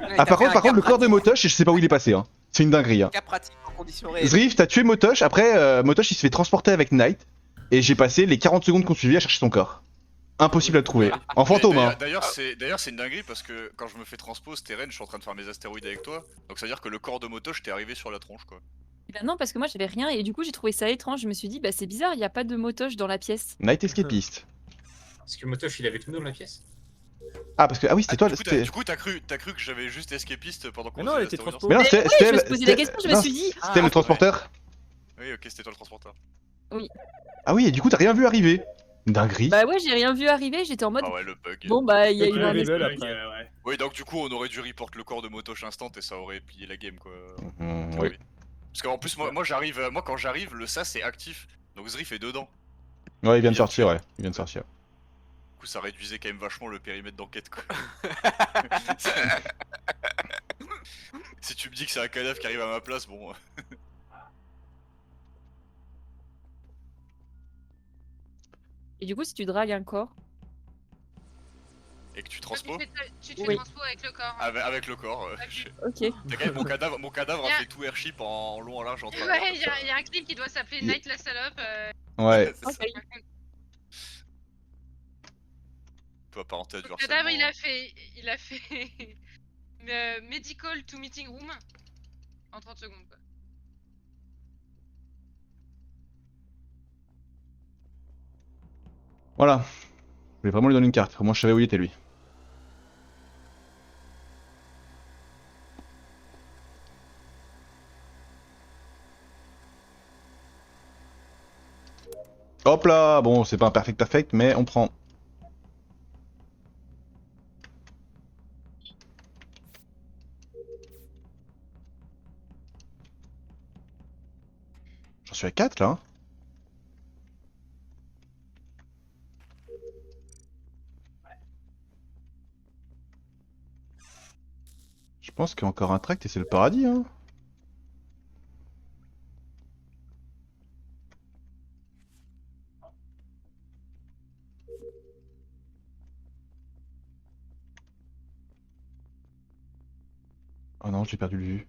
Ouais, Ah, t'as par fait contre, un cas le corps de pratique. Motosh, je sais pas où il est passé. Hein. C'est une dinguerie. Hein. Cas pratique en conditions réelles. Zriff, t'as tué Motosh. Après, Motosh il se fait transporter avec Knight. Et j'ai passé les 40 secondes qu'on suivit à chercher son corps. Impossible à le trouver. En fantôme, hein. D'ailleurs, c'est une dinguerie parce que quand je me fais transpose Terren, je suis en train de faire mes astéroïdes avec toi. Donc ça veut dire que le corps de Motosh t'es arrivé sur la tronche quoi. Bah non, parce que moi j'avais rien et du coup j'ai trouvé ça étrange. Je me suis dit, bah c'est bizarre, il y a pas de motoche dans la pièce. Knight escapiste. Parce que Motosh il est avec nous dans la pièce. Ah, parce que. Ah oui, c'était toi. Du coup, t'as cru que j'avais juste escapiste pendant qu'on Mais non, faisait elle était l'astéroïde transpose. Mais non, Mais c'était. oui, c'était je me elle- suis posé la c'était- question, je me non, suis dit. C'était le transporteur. Oui, ok, c'était toi le transporteur. Ah oui, et du coup, t'as rien vu arriver. Dinguerie. Bah ouais, j'ai rien vu arriver, j'étais en mode. Ah ouais, le bug. Bon bah il y a eu un Ouais, espèce- Rebel, après. Ouais. Oui, donc du coup, on aurait dû report le corps de Motosh instant et ça aurait plié la game quoi. Oui. Parce qu'en plus, moi quand j'arrive, le SAS est actif. Donc Zriff est dedans. Ouais, il vient de sortir, ouais. Il vient de sortir. Du coup, ça réduisait quand même vachement le périmètre d'enquête quoi. Si tu me dis que c'est un cadavre qui arrive à ma place, bon. Et du coup, si tu dragues un corps. Et que tu Toi, transpos tu te fais Oui. transpo avec le corps. avec le corps. Ok. T'as quand même mon cadavre a fait tout airship en long, en large, en travers. Ouais, il y a un clip qui doit s'appeler Il- Night la salope. Ouais. C'est ça. Ok. Toi, apparenté à du Le cadavre, harcèlement. il a fait medical to meeting room en 30 secondes. Quoi. Voilà. Je voulais vraiment lui donner une carte. Moi, je savais où il était, lui. Hop là. Bon, c'est pas un perfect, mais on prend. J'en suis à 4 là. Hein. Je pense qu'il y a encore un tract et c'est le paradis. Hein. Oh non, j'ai perdu le vue.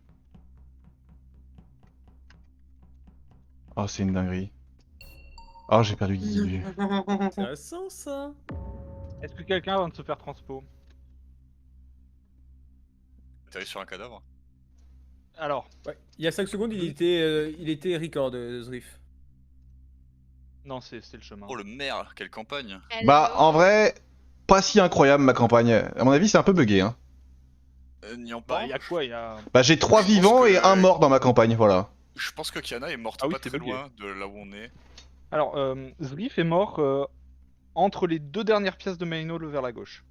Oh, c'est une dinguerie. Oh, j'ai perdu 10 vues. Intéressant ça. Est-ce que quelqu'un va de se faire transpo? T'es sur un cadavre. Alors, Ouais. Il y a 5 secondes, il était record Zriff. non, c'est le chemin. Oh le maire, quelle campagne. Bah, en vrai, pas si incroyable ma campagne. À mon avis, c'est un peu bugué. Hein. N'y Bah, y a quoi? Y a. Bah, j'ai 3 Je pense vivants que- et un mort dans ma campagne, voilà. Je pense que Kiana est morte Ah oui, pas c'est très bugué. loin de là où on est. Alors, Zriff est mort entre les deux dernières pièces de main hall vers la gauche.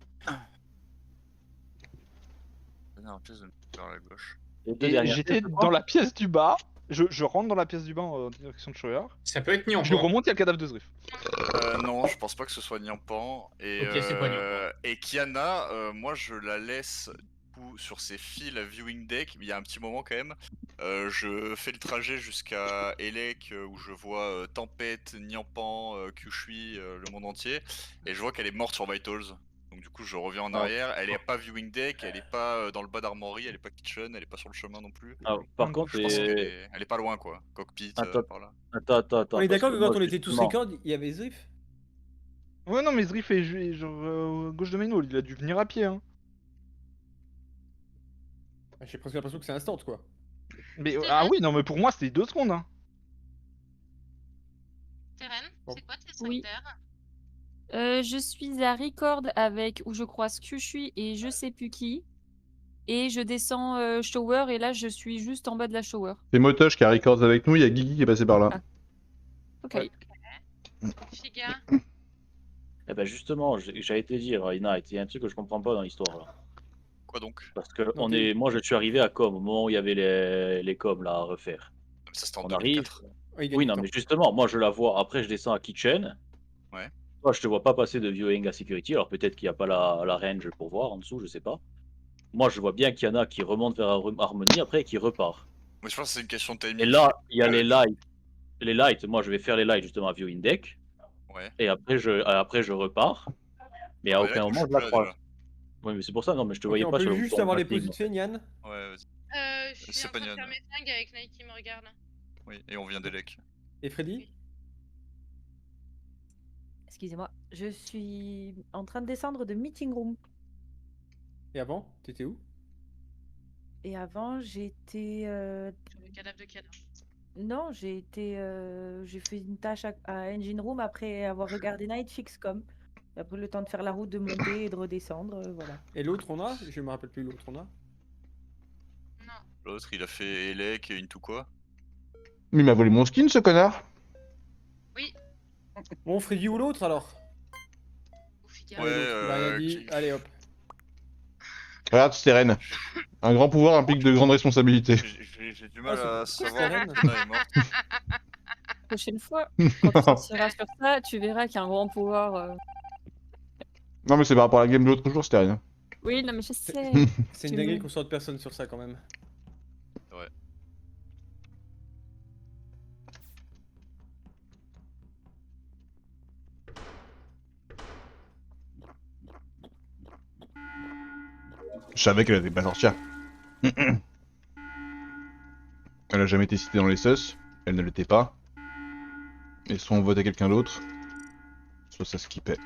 Dernière pièce de vers la gauche. Et j'étais dans la pièce du bas. Je rentre dans la pièce du bas en direction de Shower. Ça peut être Nyan. Je remonte, il y a le cadavre de Zriff. Non, je pense pas que ce soit Nyampan. Et, Ok, c'est pas Nyampan. et Kiana, moi je la laisse du coup sur ses fils à viewing deck. Il y a un petit moment quand même. Je fais le trajet jusqu'à Elec où je vois Tempête, Nyampan, Kyushui, le monde entier. Et je vois qu'elle est morte sur Vitals. Donc du coup je reviens en arrière. Elle est pas viewing deck, elle est pas dans le bas d'armory, elle est pas kitchen, elle est pas sur le chemin non plus. Ah, par contre, Je pense qu'elle est pas loin quoi. Cockpit, Attends. par là. Attends. On est d'accord que parce quand moi, on était tous justement- record, il y avait Zriff. Ouais, non, mais Zriff est genre gauche de main hall. Il a dû venir à pied. Hein. J'ai presque l'impression que c'est instant quoi. Mais ah oui, non, mais pour moi, c'était 2 secondes. Hein. Teren, Bon. c'est quoi tes Oui. specters? Je suis à Record avec où je croise Kyushui et je sais plus qui. Et je descends Shower et là je suis juste en bas de la Shower. C'est Motosh qui a records avec nous, il y a Guigui qui est passé par là. Ah. Ok. Ouais. Figa. Eh ben justement, j'allais te dire, Ina, il y a un truc que je comprends pas dans l'histoire là. Quoi donc? Parce que t'es- moi je suis arrivé à Com, au moment où il y avait les coms là à refaire. Ça c'était en On 2004. Ouais, il a Oui, du non, temps. mais justement, moi je la vois, après je descends à Kitchen. Ouais. Toi, je te vois pas passer de viewing à security, alors peut-être qu'il n'y a pas la range pour voir en dessous, je sais pas. Moi je vois bien qu'il y en a qui remontent vers Harmony après et qui repart. Moi je pense que c'est une question de timing. Et là, il y a les lights. Les lights, moi je vais faire les lights justement à viewing deck. Ouais. Et après je repars. Mais à Ouais, aucun là, moment je je la suis croise. là, Ouais, mais c'est pour ça, non, mais je te Ok, voyais on pas sur peut le juste bouton avoir les crafting. positions, Yann. Ouais, vas-y. Je suis C'est en pas train de Nyan. faire mes fringues avec Nike qui me regarde. Oui, et on vient d'Elec. Et Freddy? Excusez-moi, je suis en train de descendre de meeting room. Et avant, t'étais où? Et avant, j'étais. Sur le cadavre de Kana. Non, j'ai fait une tâche à Engine Room après avoir regardé Night Fixcom. Après le temps de faire la route, de monter et de redescendre, voilà. Et l'autre, on a? Je me rappelle plus l'autre, on a? Non. L'autre, il a fait Elec et Into quoi. Mais il m'a volé mon skin, ce connard. Bon, Freddy ou l'autre alors? Ou Figa. Ouais, Allez, l'autre, il a rien dit. qui- Allez hop. Regarde, Steren. Un grand pouvoir implique de grandes responsabilités. J'ai du mal Ah, à c'est savoir Steren. quand Kana est morte. Prochaine fois, quand tu sortiras sur ça, tu verras qu'il y a un grand pouvoir. Non, mais c'est par rapport à la game de l'autre jour, Steren. Oui, non, mais je sais. C'est Tu une dinguerie me- qu'on sorte personne sur ça quand même. Ouais. Je savais qu'elle allait pas sortir. Elle a jamais été citée dans les sus, elle ne l'était pas. Et soit on votait quelqu'un d'autre, soit ça skippait.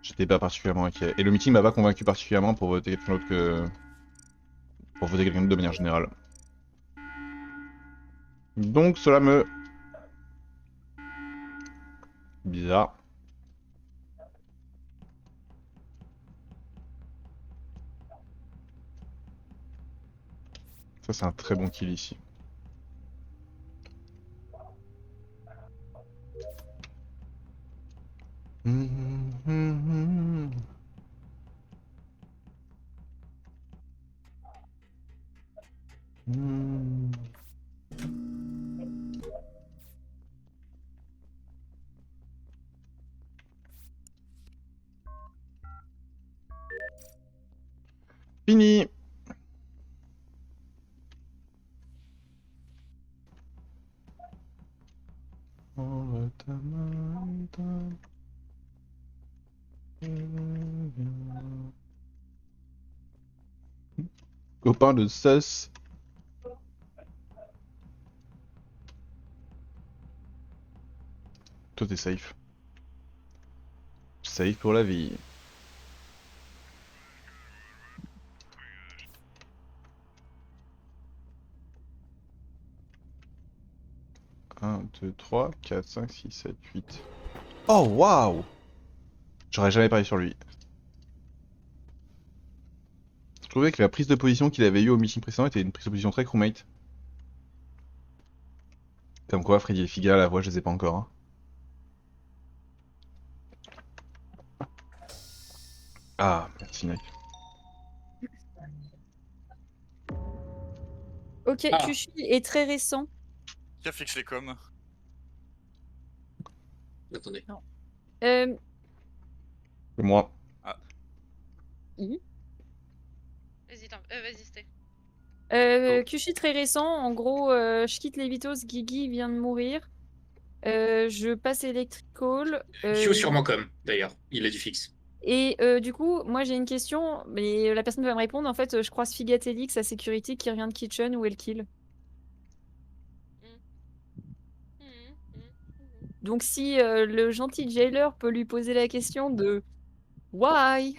J'étais pas particulièrement inquiet. Et le meeting m'a pas convaincu particulièrement pour voter quelqu'un d'autre que... Pour voter quelqu'un d'autre de manière générale. Donc cela me... Bizarre. Ça c'est un très bon kill ici. Fini. Prends ta main, copain de sus. Toi t'es safe. Safe pour la vie. Un, 2, 3, 4, 5, 6, 7, 8. Oh waouh! J'aurais jamais parié sur lui. Je trouvais que la prise de position qu'il avait eue au meeting précédent était une prise de position très crewmate. Comme quoi, Freddy et Figa, la voix, je les ai pas encore. Hein. Ah, merci Nike. Ok, Ah. Kushi est très récent. Qui a fixé les coms? Attendez. Euh, Et moi. Vas-y, Sté. Kushi très récent. En gros, je quitte Levitos, Guigui vient de mourir. Je passe Electrical. Q sûrement comme, d'ailleurs. Il a du fixe. Et du coup, moi j'ai une question, mais la personne va me répondre. En fait, je croise Figatelix à Security qui revient de Kitchen où elle kill. Donc si le gentil jailer peut lui poser la question de why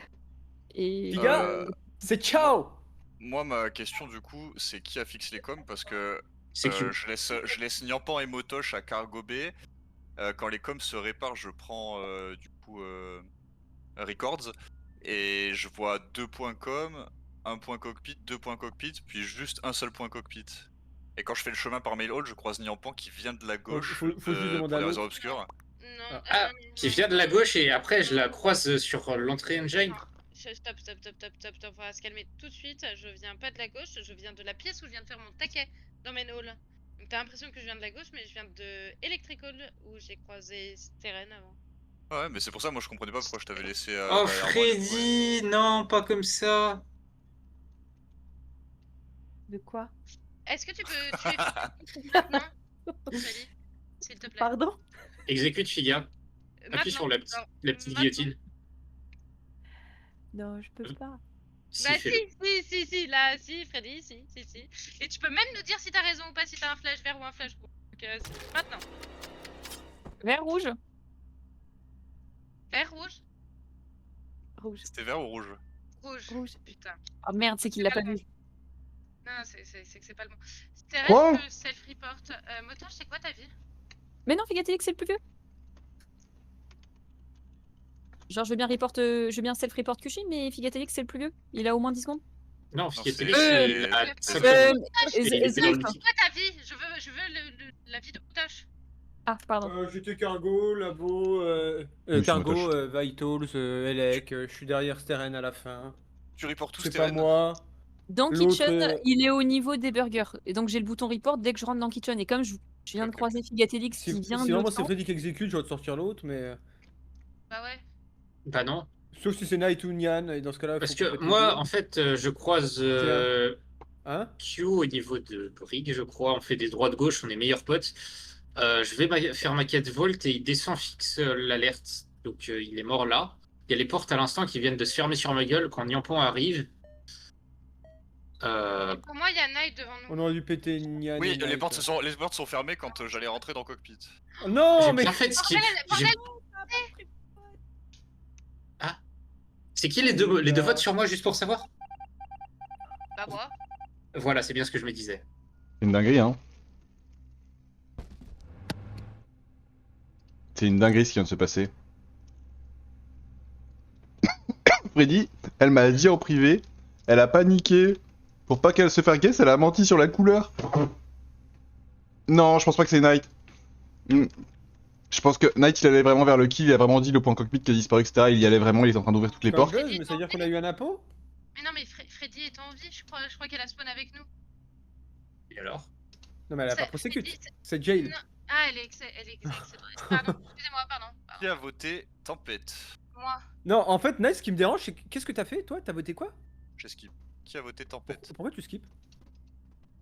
et Figa, c'est ciao! Moi, ma question du coup, c'est qui a fixé les coms parce que C'est Q. je laisse Nyampan et Motosh à Cargo Bay. Quand les coms se réparent, je prends du coup Records et je vois 2 points com, 1 point cockpit, 2 points cockpit, puis juste un seul point cockpit. Et quand je fais le chemin par Mail Hall, je croise Nyampan qui vient de la gauche faut juste demander pour à des l'autre. raisons obscures. Non. Ah, qui vient de la gauche et après je la croise sur l'entrée engine. Stop. On va se calmer tout de suite. Je viens pas de la gauche, je viens de la pièce où je viens de faire mon taquet dans Main Hall. Donc t'as l'impression que je viens de la gauche, mais je viens de Electrical où j'ai croisé Steren avant. Ouais, mais c'est pour ça, moi je comprenais pas pourquoi je t'avais laissé. Oh derrière moi, du coup, ouais. Freddy, non, pas comme ça. De quoi? Est-ce que tu peux tuer maintenant, Sally, s'il te plaît? Pardon? Exécute Figa. Appuie Maintenant. sur la Alors, petite maintenant. guillotine. Non, je peux pas. Bah fais-le. si, là, si, Freddy, si. Et tu peux même nous dire si t'as raison ou pas, si t'as un flash vert ou un flash rouge. Donc, maintenant. Vert, rouge. Vert, rouge? Rouge. C'était vert ou rouge? Rouge. Rouge. Putain. Oh merde, c'est qu'il l'a pas vu. Non, c'est que c'est pas le bon. C'était Quoi le self-report. Motage, c'est quoi ta vie? Mais non, Figatélix, c'est le plus vieux. Genre, je veux bien self-report Kushi, mais Figatélix, c'est le plus vieux. Il a au moins 10 secondes. Non, c'est- Figatélix, il a Euh, 5 Euh, secondes. et- Il et- était dans le Zrif. outil. C'est quoi ta vie? Je veux la vie de Motage. Ah, pardon. J'étais Cargo, Labo, Oui, c'est Cargo, Motosh. Vitals, Elec, je suis derrière Steren à la fin. Tu reportes tous C'est tes pas raids. moi. Dans L'autre, Kitchen, il est au niveau des burgers. Et donc, j'ai le bouton report dès que je rentre dans Kitchen. Et comme je viens de Ok. croiser Figatélix qui vient de Sinon, moi, l'autre c'est sens, Freddy qui exécute, je vais te sortir l'autre, mais. Bah ouais. Bah non. Sauf si c'est Night ou Nyan, et dans ce cas-là. Parce faut que qu'on moi, mette en fait, je croise Hein Q au niveau de Brig, je crois. On fait des droits de gauche, on est meilleurs potes. Je vais faire ma quête Volt et il descend fixe l'alerte. Donc il est mort là. Il y a les portes à l'instant qui viennent de se fermer sur ma gueule quand Nyampon arrive. Pour moi, il y a Night devant nous. On aurait dû péter Nyan. Oui, et Night. les portes sont fermées quand j'allais rentrer dans le cockpit. Oh non, J'ai mais. bien fait de skip. Bordel, Ah. C'est qui les deux votes sur moi, juste pour savoir? Bah moi. Voilà, c'est bien ce que je me disais. C'est une dinguerie, hein. C'est une dinguerie ce qui vient de se passer. Freddy, elle m'a dit en privé, elle a paniqué. Pour pas qu'elle se fasse guess, elle a menti sur la couleur. Non, je pense pas que c'est Knight. Je pense que Knight il allait vraiment vers le kill, il a vraiment dit le point cockpit qui a disparu, etc. Il y allait vraiment, il était en train d'ouvrir toutes les Comme portes. buzz, mais ça veut dire qu'on a eu un impôt? Mais non, mais Freddy est en vie, je crois qu'elle a spawn avec nous. Et alors? Non, mais elle a pas C'est- prosecute. Freddy, C'est Jail. Non. Ah, elle est excellente. Pardon, excusez-moi, pardon. Qui a voté Tempête? Moi. Non, en fait, Nice, ce qui me dérange, c'est qu'est-ce que t'as fait, toi? T'as voté quoi? J'ai skip. Qui a voté Tempête? Pourquoi tu skips?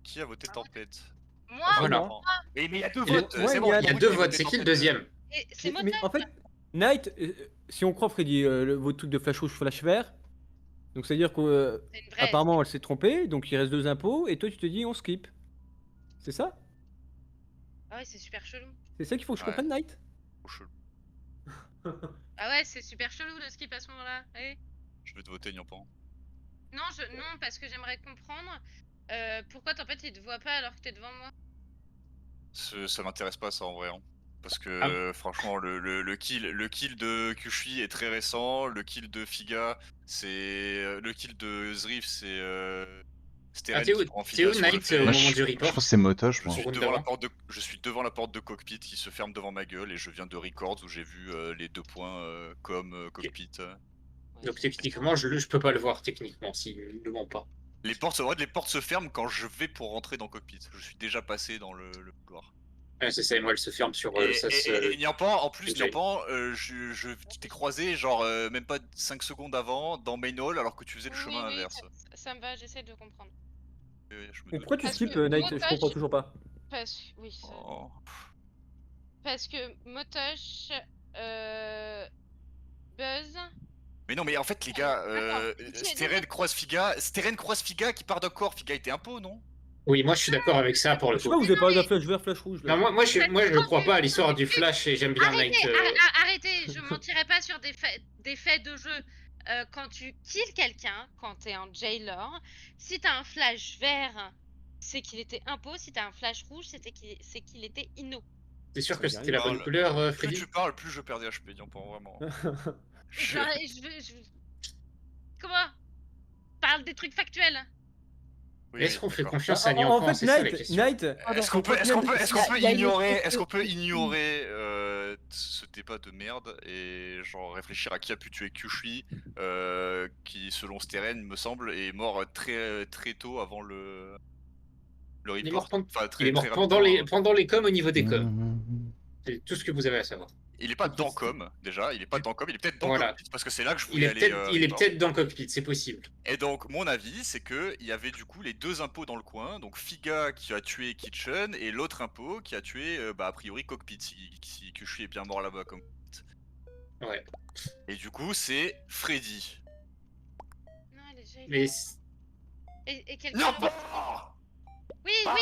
Qui a voté Tempête? Moi. Voilà. Mais il y a deux Il y a- votes, ouais, c'est il bon. y a Il y a vous deux qui votes, votez c'est qui le Tempête. deuxième? Et c'est Mais Motage. en fait, Night, si on croit Freddy, votre truc de flash rouge, flash vert, donc c'est à dire que C'est une vraie. apparemment elle s'est trompée, donc il reste 2 impôts, et toi tu te dis on skip. C'est ça? Ah ouais, c'est super chelou. C'est ça qu'il faut que je Ouais. comprenne, Night? Oh, chelou. Ah ouais, c'est super chelou de skip à ce moment-là. Oui. Je vais te voter Nyampan. Non, parce que j'aimerais comprendre pourquoi Tempête il te voit pas alors que t'es devant moi. Ça m'intéresse pas ça en vrai. Hein. Parce que franchement, le kill de Kushi est très récent. Le kill de Figa, c'est. Le kill de Zrif, c'est. C'était Ah, t'es où, Night, au Moi, moment du je report? pense que c'est Motosh, je Je pense. suis, Seconde devant la d'avant. porte je suis devant la porte de cockpit qui se ferme devant ma gueule et je viens de Records où j'ai vu les 2 points comme cockpit. Donc techniquement, je peux pas le voir, techniquement, s'il ne ment pas. Les portes se ferment quand je vais pour rentrer dans cockpit. Je suis déjà passé dans le couloir. Ouais, c'est ça, et moi, elle se ferme sur Et, ça. et Nyampan, en plus, Ok. Nyampan, je t'ai croisé genre même pas 5 secondes avant dans Main Hall alors que tu faisais le chemin Oui, inverse. ça me va, j'essaie de comprendre. Je me Mais doute. pourquoi tu Parce skips, que Night? Je Motosh- comprends toujours pas. Oui. Oh. Parce que Motosh, Buzz. Mais non, mais en fait, les gars, Attends, Steren croise Figa qui part d'un corps. Figa était impôt, non? Oui, moi, je suis d'accord avec ça, pour le Je sais pas, coup. vous avez parlé d'un flash vert, flash rouge. Là. Non, moi, je ne crois pas à l'histoire du flash et j'aime bien Night. Arrêtez, je mentirai pas sur des faits de jeu. Quand tu kills quelqu'un, quand t'es un jailer, si t'as un flash vert, c'est qu'il était impo. Si t'as un flash rouge, c'est qu'il était inno. C'est sûr Ça que dit c'était la rien. bonne couleur, Plus Freddy? tu parles, plus je perds des HP, Nyampan, vraiment. Genre, Comment? Parle des trucs factuels. Oui, Est-ce qu'on fait d'accord. confiance à En Nyampon? fait, C'est ça la Night, question. Est-ce qu'on peut, il y a une ignorer, espèce de- ignorer ce débat de merde et genre réfléchir à qui a pu tuer Kyushui, qui selon Steren me semble est mort très très tôt avant le Il est report. mort, Enfin, il est mort rapidement. pendant les coms au niveau des coms. Mmh. C'est tout ce que vous avez à savoir. Il est pas dans com déjà, il est pas dans com, il est peut-être dans Voilà. cockpit parce que c'est là que je Il voulais est aller. peut-être report. dans le cockpit, c'est possible. Et donc, mon avis, c'est que il y avait du coup les 2 impôts dans le coin. Donc, Figa qui a tué Kitchen et l'autre impôt qui a tué, a priori, Cockpit. Si Kyushui est bien mort là-bas comme. Ouais. Et du coup, c'est Freddy. Jailor. Mais Et quel Non, Jailor Oui, oui,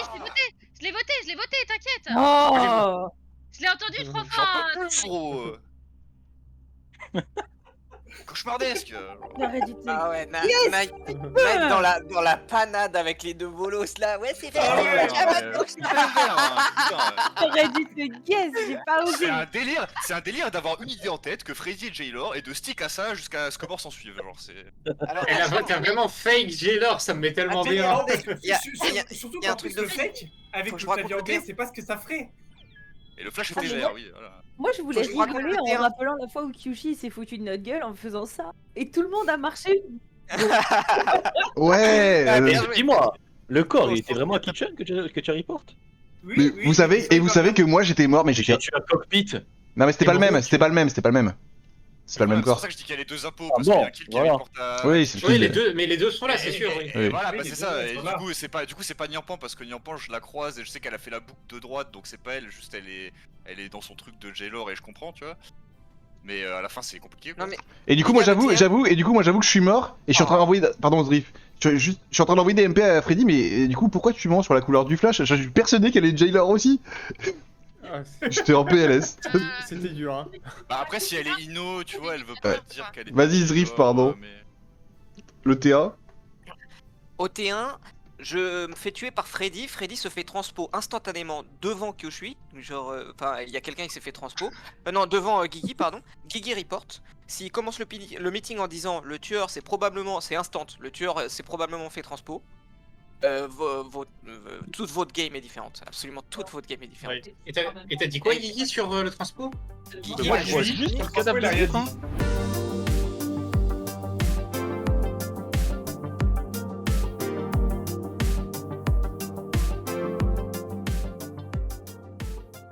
je l'ai voté, t'inquiète. Oh Je l'ai entendu 3 j'en fois. peux plus, gros. Cauchemardesque. J'aurais dû te... Ah ouais, Knight dans la panade avec les deux bolos là. Ouais, c'est Ah vrai. ouais, non, mais- J'aurais dû te guess, j'ai pas osé. C'est un délire d'avoir une idée en tête que Freddy et Jailor et de stick à ça jusqu'à ce que mort s'en suive. Genre, c'est. Alors, elle a t'as vraiment fake Jailor, ça me met tellement Attendez, bien. attendez. Il y a- Surtout il y a un qu'en truc plus de le fake, avec Faut que je toute la raconte le viandée, terme. c'est pas ce que ça ferait. Et le flash Ah, était mais vert, oui. Voilà. Moi, je voulais Faut que je raconte rigoler le en terrain. rappelant la fois où Kyushi s'est foutu de notre gueule en faisant ça. Et tout le monde a marché. Ouais. Ah, merde. Dis-moi, le corps, Non, il je était pense vraiment à que- Kitchen que tu reportes? Oui, Mais oui, vous savez, et vous savez que moi j'étais mort, mais j'ai. J'ai tué un cockpit. Non mais c'était Et pas le mon même, Dieu, c'était pas le même, c'était pas le même. C'est pas le même C'est pour corps. ça que je dis qu'il y a les deux impôts. Ah Parce qu'il y a bon, un kill qui voilà. reporte à. Oui, c'est le Oui, kill. les deux, mais les deux sont là, c'est sûr. Oui. Oui. Voilà, Oui, bah les c'est deux, ça. ils Et sont du là. coup, c'est pas Nyampan parce que Nyampan, je la croise et je sais qu'elle a fait la boucle de droite, donc c'est pas elle. Juste, elle est dans son truc de Jailor et je comprends, tu vois. Mais à la fin, c'est compliqué. Quoi. Non mais Et du coup, Les moi gars, le j'avoue que je suis mort et je suis en train d'envoyer. Pardon, Zrif. Je suis en train d'envoyer des MP à Freddy, mais du coup, pourquoi tu mens sur la couleur du flash? Je suis persuadé qu'elle est Jailor aussi. Ah, J'étais en PLS. C'était dur, hein. Bah après, si elle est Inno, tu vois, elle veut pas Ouais. dire qu'elle est. Vas-y, Zrif, pardon. Le T1. au T1, je me fais tuer par Freddy. Freddy se fait transpo instantanément devant Kyushui. Genre, enfin, il y a quelqu'un qui s'est fait transpo. Non, devant Guigui, pardon. Guigui report. S'il commence le meeting en disant le tueur, c'est instant. Le tueur, c'est probablement fait transpo. Toute votre game est différente. Absolument toute votre game est différente. Et t'as dit quoi, Guigui, sur le transpo Guigui, Moi, a je vois dit- juste le Franchement, cadavre il a de rien Zrif, hein. dit.